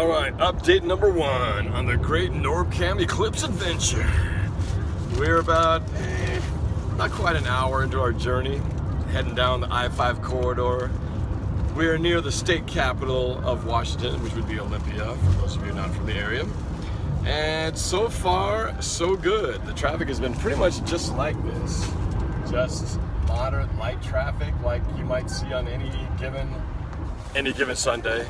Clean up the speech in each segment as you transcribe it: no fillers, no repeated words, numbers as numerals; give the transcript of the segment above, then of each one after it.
All right, update number 1 on the great NorbCam Eclipse adventure. We're about not quite an hour into our journey, heading down the I-5 corridor. We're near the state capital of Washington, which would be Olympia, for those of you not from the area. And so far, so good. The traffic has been pretty much just like this. Just moderate light traffic like you might see on any given Sunday.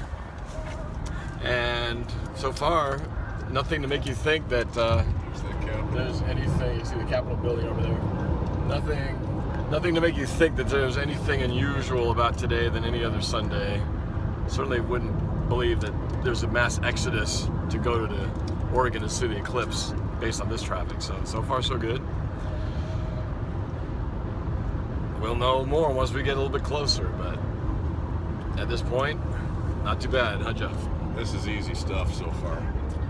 And so far, nothing to make you think that there's anything. You see the Capitol building over there. Nothing to make you think that there's anything unusual about today than any other Sunday. Certainly wouldn't believe that there's a mass exodus to go to Oregon to see the eclipse based on this traffic. So far so good. We'll know more once we get a little bit closer, but at this point, not too bad, huh, Jeff? This is easy stuff so far.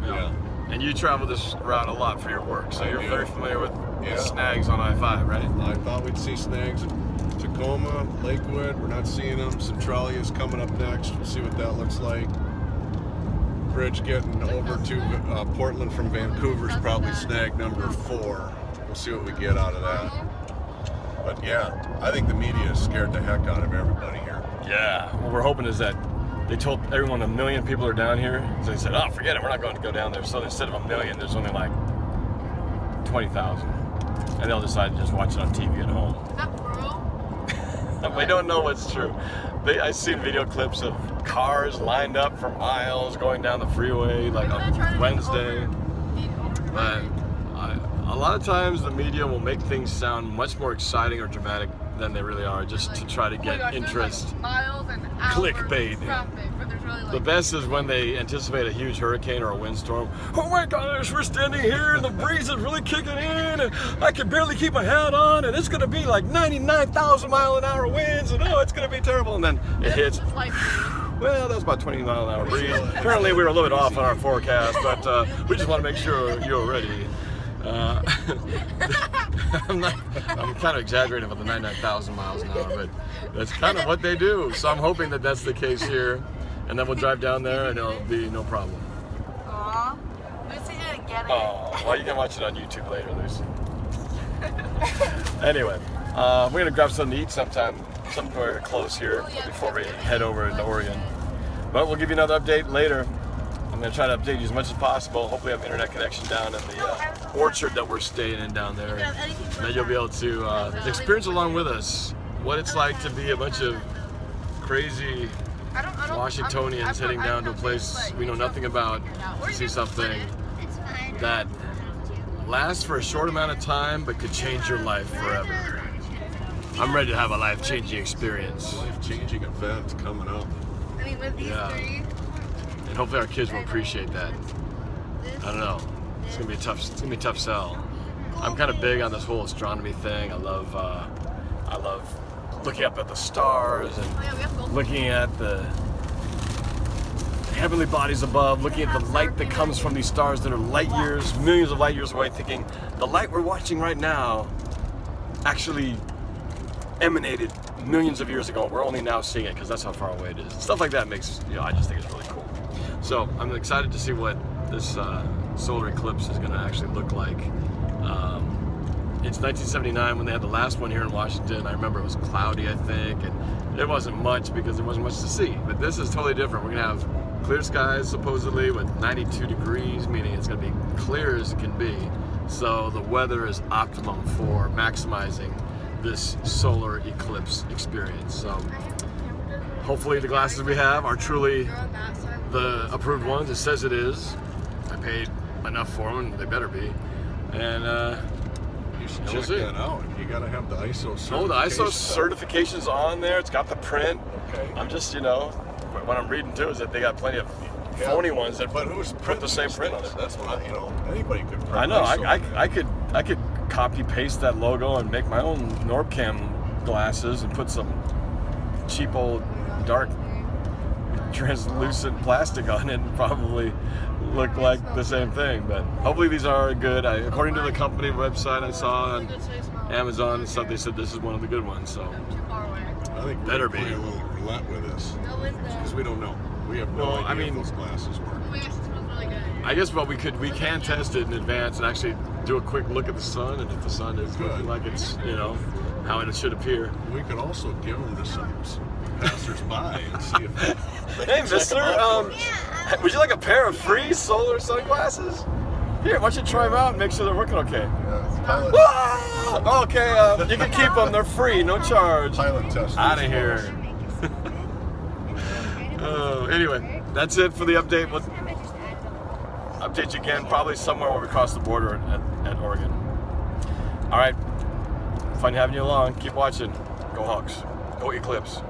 Yeah. And you travel this route a lot for your work, so you're very familiar with snags on I-5, right? I thought we'd see snags in Tacoma, Lakewood. We're not seeing them. Centralia is coming up next. We'll see what that looks like. Bridge getting over to Portland from Vancouver is probably snag number 4. We'll see what we get out of that. But yeah, I think the media is scared the heck out of everybody here. Yeah, what we're hoping is that they told everyone 1 million people are down here. So they said, oh, forget it, we're not going to go down there. So instead of 1 million, there's only like 20,000. And they'll decide to just watch it on TV at home. Is that true? We don't know what's true. I've seen video clips of cars lined up for miles going down the freeway like on Wednesday. But a lot of times the media will make things sound much more exciting or dramatic than they really are, just to try to get interest. Miles and hours Clickbait. of traffic, but there's really The best is when they anticipate a huge hurricane or a windstorm. Oh my gosh, we're standing here and the breeze is really kicking in and I can barely keep my hat on and it's going to be like 99,000 mile an hour winds and oh, it's going to be terrible. And then it hits. Well, that was about 20 mile an hour breeze. Apparently we were a little bit off on our forecast, but we just want to make sure you're ready. I'm kind of exaggerating about the 99,000 miles an hour, but that's kind of what they do. So I'm hoping that that's the case here, and then we'll drive down there and it'll be no problem. Aww. Lucy didn't get it. Oh, well, you can watch it on YouTube later, Lucy. Anyway, we're gonna grab something to eat somewhere close here before we head over into Oregon. But we'll give you another update later. I'm going to try to update you as much as possible. Hopefully I have internet connection down in the orchard that we're staying in down there. And then you'll be able to experience along with us what it's like to be a bunch of crazy Washingtonians heading down to a place we know nothing about to see something that lasts for a short amount of time but could change your life forever. I'm ready to have a life-changing experience. Life-changing event coming up. I mean, with these three. And hopefully our kids will appreciate that. I don't know. It's gonna be a tough sell. I'm kind of big on this whole astronomy thing. I love looking up at the stars and looking at the heavenly bodies above, looking at the light that comes from these stars that are light years, millions of light years away, thinking the light we're watching right now actually emanated millions of years ago. We're only now seeing it because that's how far away it is. Stuff like that makes, I just think it's really cool. So I'm excited to see what this solar eclipse is going to actually look like. It's 1979 when they had the last one here in Washington. I remember it was cloudy, I think, and it wasn't much because there wasn't much to see. But this is totally different. We're going to have clear skies supposedly with 92 degrees, meaning it's going to be clear as it can be. So the weather is optimum for maximizing this solar eclipse experience. So hopefully the glasses we have are truly the approved ones. It says it is. I paid enough for them, they better be. And you should check that out. You gotta have the ISO certification. Oh, the ISO certification's on there. It's got the print. Okay. I'm just, what I'm reading too is that they got plenty of phony ones that print the same print on it. That's what anybody could print. I know. I could copy paste that logo and make my own NorbCam glasses and put some cheap old dark translucent plastic on it and probably look like the same thing. But hopefully these are good. According to the company website I saw on Amazon and stuff, they said this is one of the good ones. So I think better be. A little roulette with this No window. because we don't know. We have no Well, idea I mean- if those glasses work. Oh my gosh, it smells really good. I guess what we can test it in advance and actually do a quick look at the sun, and if the sun is looking Good. like it's, you know, how it should appear. We could also give them to some passers-by and see if Hey, mister, would you like a pair of free solar sunglasses? Here, why don't you try them out and make sure they're working okay? pilot, Ah! Okay, you can keep them. They're free, no charge. pilot test. Out of here. Anyway, that's it for the update. We'll update you again probably somewhere when we cross the border at Oregon. All right, fun having you along. Keep watching. Go Hawks. Go Eclipse.